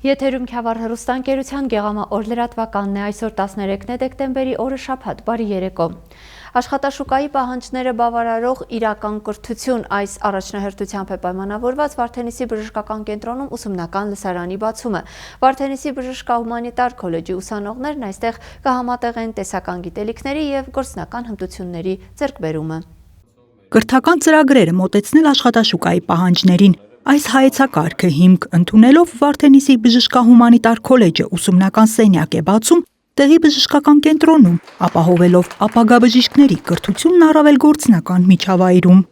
Եթերում Քյավառ հեռուստաընկերության գեղամա օր լրատվականն է, այսօր 13 դեկտեմբերի օրը շաբաթ, բարի երեկո։ Աշխատաշուկայի պահանջները բավարարող իրական կրթություն այս առաջնահերթությամբ է պայմանավորված Վարդենիսի բժշկական կենտրոնում ուսումնական լսարանի բացումը։ Վարդենիսի բժշկահումանիտար քոլեջի ուսանողներն այստեղ կհամատեղեն տեսական գիտելիքների և գործնական հմտությունների ձեռքբերումը։ Կրթական ծրագրերը մոտեցնել աշխատաշուկայի պահանջներին։ Այս հայեցակարգը հիմք ընդունելով Վարդենիսի բժշկահումանիտար քոլեջը ուսումնական սենյակ է բացում տեղի բժշկական կենտրոնում, ապահովելով ապագա բժիշկների կրթությունն առավել գործնական միջավայրում։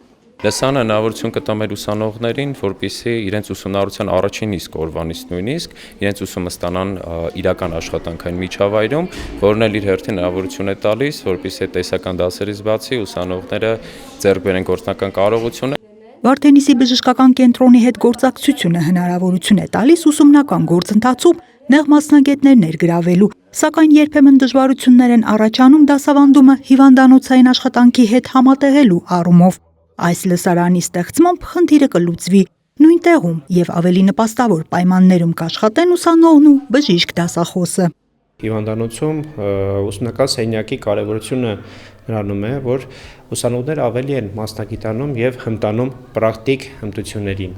Լսանը հնարավորություն կտա մեր ուսանողներին, որպեսզի իրենց ուսումնառության առաջին իսկ օրվանից նույնիսկ իրենց ուսումը ստանան իրական աշխատանքային միջավայրում, որն էլ իր հերթին հնարավորություն է տալիս, որպեսզի տեսական դասերից բացի ուսանողները ձեռք բերեն գործնական կարողություն։ Վարդենիսի բժշկական կենտրոնի հետ գործակցությունը հնարավորություն է տալիս ուսումնական գործընթացում նեղ մասնագետներ ներգրավելու, սակայն երբեմն դժվարություններ են առաջանում դասավանդումը հիվանդանոցային աշխատանքի հետ համատեղելու առումով։ Այս լսարանի ստեղծմամբ խնդիրը կլուծվի նույն տեղում և ավելի նպաստավոր պայմաններում կաշխատեն ուսանողն ու բժիշկ դասախոսը։ Հիվանդանոցում ուսումնական սենյակի կարևորությունը նրանում է, որ ուսանողները ավելի են մասնագիտանում և հմտանում պրակտիկ հմտություններին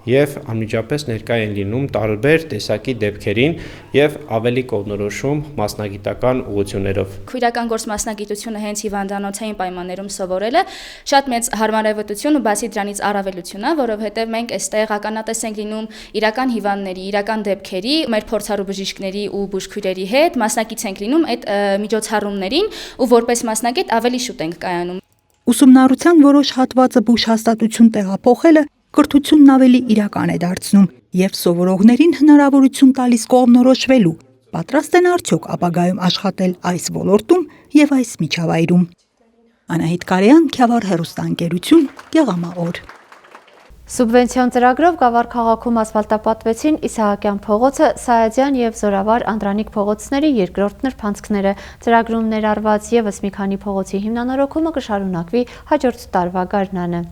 և անմիջապես ներկա են լինում տարբեր տեսակի դեպքերին և ավելի կողմնորոշում մասնագիտական ուղղություններով։ Իրական գործ մասնագիտությունը հենց հիվանդանոցային պայմաններում սովորելը շատ մեծ հարմարավետություն ու բացի դրանից առավելություն է, որովհետև մենք այստեղ ականատես ենք լինում իրական հիվանդների, իրական դեպքերի, մեր փորձառու բժիշկների ու բուժքույրերի հետ մասնակից ենք լինում այդ միջոցառումներին ու որպես մասնագետ ավելի շուտ ենք կայանում։ Ուսումնառության որոշ հատվածը բուժ հաստատություն տեղափոխելը կրթությունն ավելի իրական է դարձնում և սովորողներին հնարավորություն տալիս կողմնորոշվելու, պատրաստ են արդյոք ապագայում աշխատել այս ոլորտում և այս միջավայրում։ Անահիտ Կարեյան, Քյավառ հեռուստաընկերություն, գեղամա օր։ Սուբվենցիոն ծրագրով Գավառ քաղաքում ասֆալտապատվեցին Իսահակյան փողոցը, Սայադյան և Զորավար Անդրանիկ փողոցների երկրորդ նրբանցքները։ Ծրագրում ներառված ևս մի քանի փողոցի հիմնանորոգումը կշարունակվի հաջորդ տարվա գարնանը։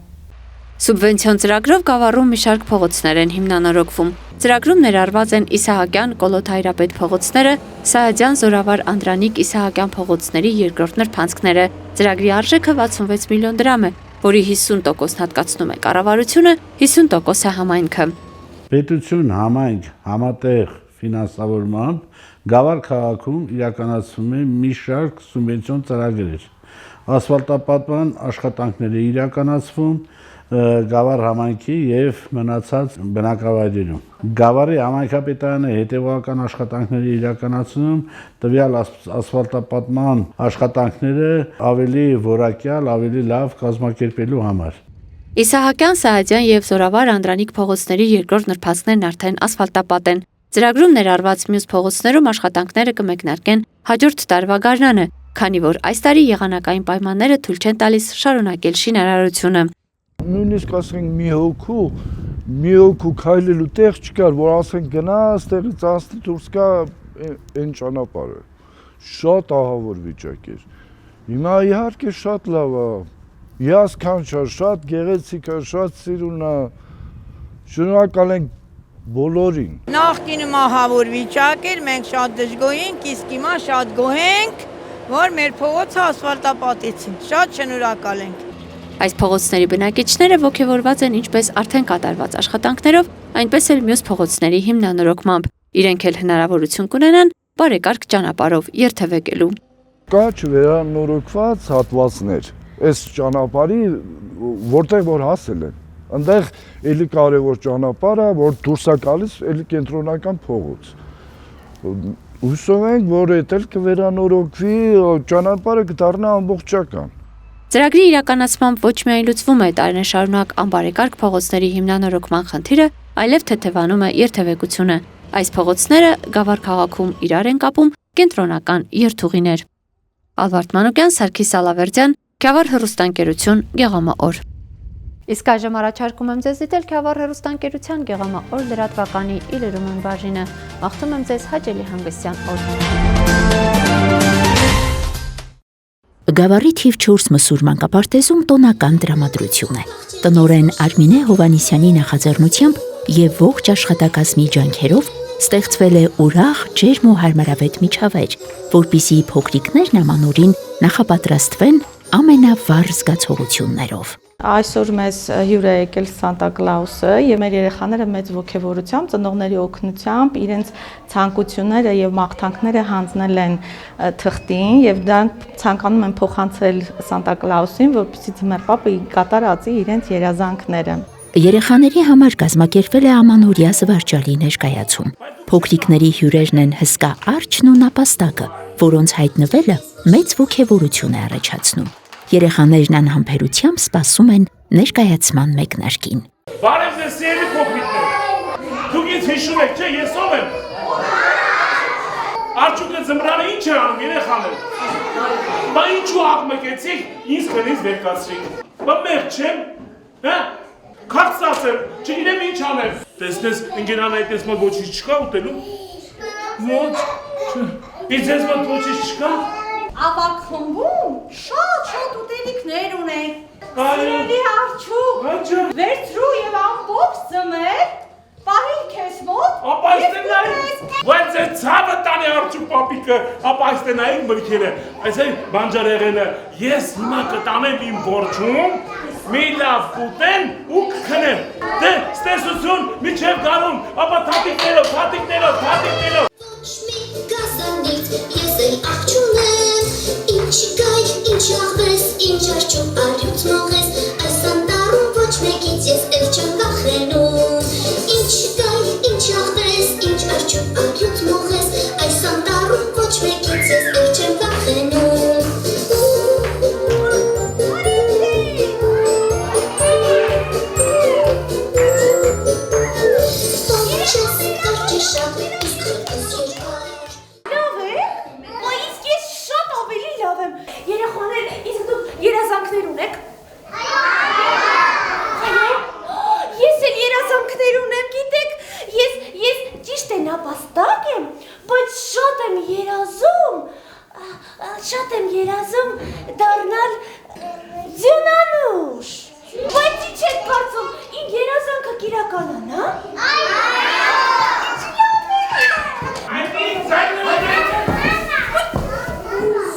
Սուբվենցիոն ծրագրով Գավառում մի շարք փողոցներ են հիմնանորոգվում։ Ծրագրում ներառված են Իսահակյան, Կոլոտ Հայրապետ փողոցները, Սայադյան, Զորավար Անդրանիկ Իսահակյան փողոցների երկրորդ նրբանցքները։ Ծրագրի արժեքը 66 միլիոն դրամ է, որի 50%-ն հատկացնում է կառավարությունը, 50%-ը համայնքը։ Պետություն համայնք համատեղ ֆինանսավորմամբ Գավառ քաղաքում իրականացվում է մի շարք սուբվենցիոն ծրագրեր։ Ասֆալտապատման աշխատանքներ է իրականացվում Գավառ համայնքի և մնացած բնակավայրերում։ Գավառի համայնքապետարանը հետևողական աշխատանքներ իրականացնում տվյալ ասֆալտապատման աշխատանքները ավելի որակյալ, ավելի լավ կազմակերպելու համար։ Իսահակյան, Սայադյան և Զորավար Անդրանիկ փողոցների երկրորդ նրբանցքներն արդեն ասֆալտապատ են։ Ծրագրում ներառված մյուս փողոցներում աշխատանքները կմեկնարկեն հաջորդ տարվա գարնանը, քանի որ այս տարի եղանակային պայմանները թույլ չեն տալիս շարունակել շինարարությունը։ Նույնիսկ ասենք մի հոգու քայլելու տեղ չկար, որ ասենք գնա այստեղից անցնի դուրս գա այն ճանապարհը։ Շատ ահավոր վիճակ էր։ Հիմա իհարկե շատ լավ է։ Հիասքանչար, շատ գեղեցիկ է, շատ սիրուն է։ Շնորհակալ ենք բոլորին։ Նախկինում ահավոր վիճակ էր, մենք շատ դժգոհ ենք, իսկ հիմա շատ գոհ ենք, որ մեր փողոցը ասֆալտապատեցին։ Շատ շնորհակալ ենք։ Այս փողոցների բնակիչները ոգևորված են ինչպես արդեն կատարված աշխատանքներով, այնպես էլ մյուս փողոցների հիմնանորոգմամբ։ Իրենք էլ հնարավորություն կունենան բարեկարգ ճանապարհով երթևեկելու։ Կա չվերանորոգված հատվածներ, այս ճանապարհի որտեղ որ հասել են։ Այնտեղ էլի կարևոր ճանապարհ է, որ դուրս է գալիս էլի կենտրոնական փողոց։ Հուսով ենք, որ դա էլ կվերանորոգվի, ճանապարհը կդառնա ամբողջական։ Ծրագրի իրականացմամբ ոչ միայն լուծվում է տարիներ շարունակ անբարեկարգ փողոցների հիմնանորոգման խնդիրը, այլև թեթևանում է երթևեկությունը։ Այս փողոցները Գավառ քաղաքում իրար են կապում կենտրոնական երթուղիներ։ Ալվարդ Մանուկյան, Սարգիս Ալավերդյան, Քյավառ հեռուստաընկերություն, գեղամա օր։ Իսկ այժմ առաջարկում եմ ձեզ դիտել Քյավառ հեռուստաընկերության գեղամա օր լրատվականի իլերումն բաժինը։ Մաղթում եմ ձեզ հաճելի հանգստյան օր։ Գավառի թիվ 4 մսուր մանկապարտեզում տոնական տրամադրություն է։ Տնօրեն Արմինե Հովանիսյանի նախաձեռնությամբ և ողջ աշխատակազմի ջանքերով Ստեղծվել է ուրախ, ջերմ ու հարմարավետ միջավայր, որպեսզի փոքրիկներն ամանորին նախապատրաստվեն ամենավառ զգացողություններով։ Այսօր մեզ հյուր է եկել Սանտա Կլաուսը եւ մեր երեխաները մեծ ողջավորությամբ, ծնողների օգնությամբ իրենց ցանկությունները եւ մաղթանքները հանձնել են թղթին եւ դրանք ցանկանում են փոխանցել Սանտա Կլաուսին, որպեսզի ձմեռապապը կատարածի իրենց երազանքները։ Երեխաների համար կազմակերպվել է ամանորյա զվարճալի ներկայացում։ Փոքրիկների հյուրերն են հսկա արջն ու նապաստակը, որոնց հայտնվելը մեծ ողջավորություն է առաջացնում։ Երեխաներն անհամբերությամբ սպասում են ներկայացման մեկնարկին։ Բարև ձեզ սիրելի փոքրիկներ։ Դուք ինձ հիշում եք, չէ՞, ես ով եմ։ Արջուկը ձմռանը ինչ է անում, երեխաներ։ Բա ինչու աղմկեցիք, ինձ քնից վեր կացրիք։ Բա մեղ չեմ, հա։ Քարց ասեմ, չգիտեմ ինչ անեմ։ Տեսնես, ընկերանայի տեսմա ոչինչ չկա ուտելու։ Ոչ։ Իսկ ես մոտ ոչինչ չկա։ Ավակ խմբում շատ ուտելիքներ ունենք։ Սիրելի արջուկ, վերցրու եւ ամբողջ ձմեռ պահի քեզ մոտ։ Ապա այստենայինք, բայց այդ ցավը տանի արջուկ պապիկը, ապա այստենայինք մրգերը, այս այն բանջարեղենը, ես հիմա կտանեմ իմ որջում, մի լավ կուտեմ ու կքնեմ։ Դե, ստեսություն, միջև գարուն, ապա թատիկներով։ Ես էլ աղջունեմ, ինչ գայք, ինչ աղվես, ինչ արջուկ արյուծ մողես, այս անտարում ոչ մեկից ես էլ չեմ վախենում։ Ինչ գայք, ինչ աղվես, ինչ արջուկ արյուծ մողես, այս անտարում ոչ մեկից ես էլ չեմ վախենում։ Երազանքներ ունեք։ Ես էլ երազանքներ ունեմ, գիտեք, ես ճիշտ է նապաստակ եմ, բայց շատ եմ երազում դառնալ ձյունանուշ։ Բայց ինչ եք կարծում, իմ երազանքը կիրականանա։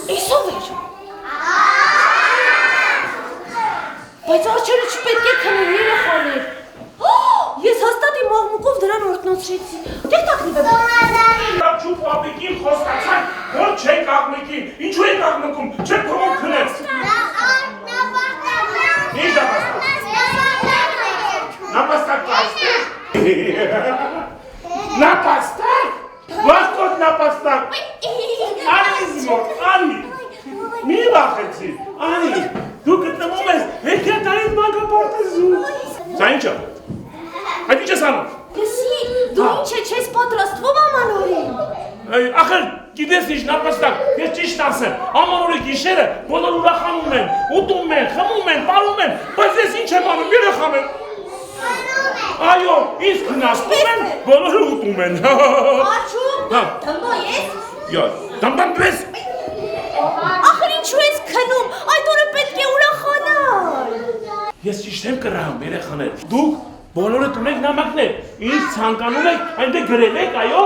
Էսով էր։ Բայց արջերը չպետք է քնեն երեխաներ։ Ես հաստատ իմ աղմուկով դրան օրտնացրեցի։ Դեք տակնիվ եմ։ Արջուկ պապիկին խոստացան, որ չեք աղմկի, ինչու եք աղմկում, չեք թողում քնեց։ Ինչ նապաստակ կաստեք։ Նապաստակ։ Վաստոտ նապաստակ։ Անի զմոտ, անի։ Մի վախեցի, անի։ Դու գտնվում ես հեքիաթային մանկապարտեզում։ Սա ինչ է։ Այդ ինչ ես անում։ Լսի, դու ինչ է չես պատրաստվում ամանորին։ Ախր, գիտես ինչ նապաստակ, ես ճիշտ ասեմ, ամանորի գիշերը բոլոր ուրախանում են, ուտում են, խմում են, պարում են, բայց ես ինչ եմ անում, երեխաներ։ Այո, ինձ քնաստում են, բոլորը ուտում են։ Արջուկ, դմբո ես։ Դմբան դրես։ Ախր ինչու ես քնում, այդ օրը պետք է ուրախանալ։ Ես ճիշտ եմ կռահում, երեխաներ, դուք բոլորդ ունեք նամակներ, ինչ ցանկանում եք, այնտեղ գրել եք, այո։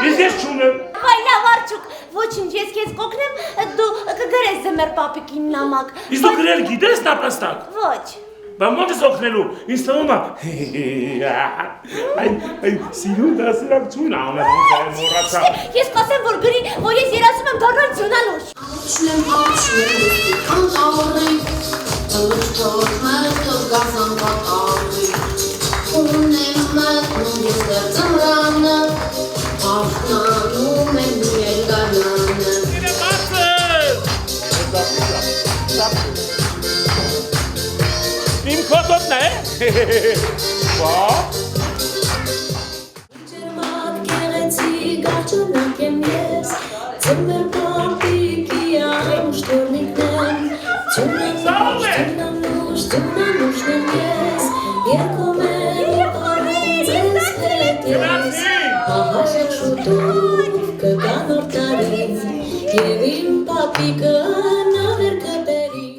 Իսկ ես չունեմ։ Այ լավ արջուկ, ոչինչ, ես քեզ կօգնեմ, դու կգրես ձմեռ պապիկին նամակ։ Իսկ դու գրել գիտես նապաստակ։ Ոչ։ Բա ո՞նց ես օգնելու։ Ինձ թվում է։ Այն սիրուն դասերակցություն ամեն մոռացա։ Ես կասեմ, որ գրի, որ ես երազում եմ դառնալ ձյունանուշ։ Իմ կոտոտն է։ Բա։ Ջերմակ գեղեցիկ արջանակ եմ ես, ձմեռ պապիկի անուշտորնիկն եմ, ձյունանուշն եմ ես, երգում եմ առին ձեզ հետ ես, ահաշակ շուտով կգան օր տարի, և իմ պապիկը նավեր կբերի։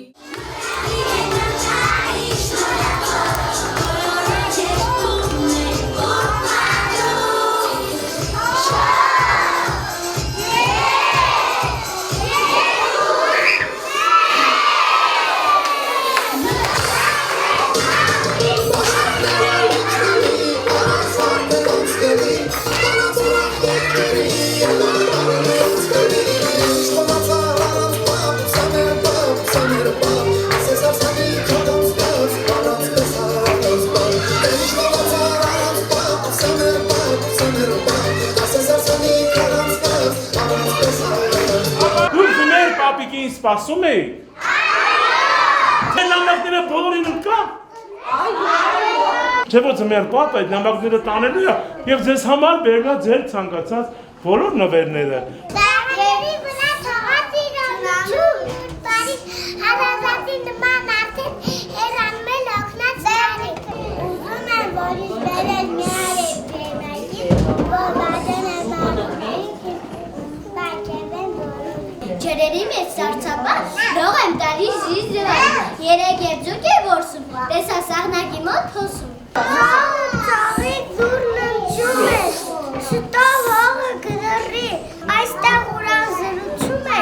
պապիկին սպասում էի։ Այդ նամակները բոլորին ընկա։ Չէ՞ որ ձեր պապը այդ նամակները տանելու է եւ ձեզ համար բերնա ձեր ցանկացած բոլոր նվերները։ Դարերի վրա թողած իրավիճ, բարի հարազատի նման արդեն հեռանում էլ օգնած արի։ Ուզում եմ, որ իս բերել մի արև ջերմագին, որ բաժեն է բարում, բակև եմ որում։ Ջրերի մեջ սարցապան, լող եմ տալի զիզվան, երեկ և ձուկ է որսում, տեսա սաղնակի մոտ փոսում։ Ծաղի դուրն ընջում է, շտով հողը գրռի, այստեղ ուրան զրուցում է,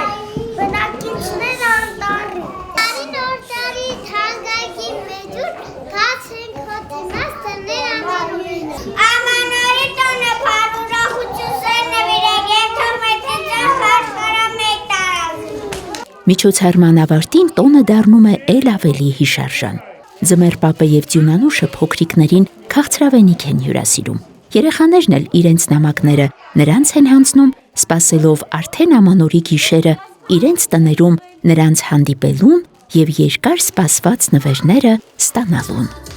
բնակիչներ անտարի։ Տարի նոր տարի թազգայքի մեջուր, կաց ենք հոտնաս տներ ամանորին։ Ամանորի տոնը պարուրախություն սեր նվիրեք և թորմետիցը խարջ կարա մեկ տարազին։ Միջոցառման ավարտին տոնը դառնում է էլ ավելի հիշարժան։ Ձմեռ պապը եւ Ձյունանուշը փոքրիկներին քաղցրավենիք են հյուրասիրում։ Երեխաներն էլ իրենց նամակները նրանց են հանձնում, սպասելով արդեն ամանորի գիշերը իրենց տներում նրանց հանդիպելուն եւ երկար սպասված նվերները ստանալուն։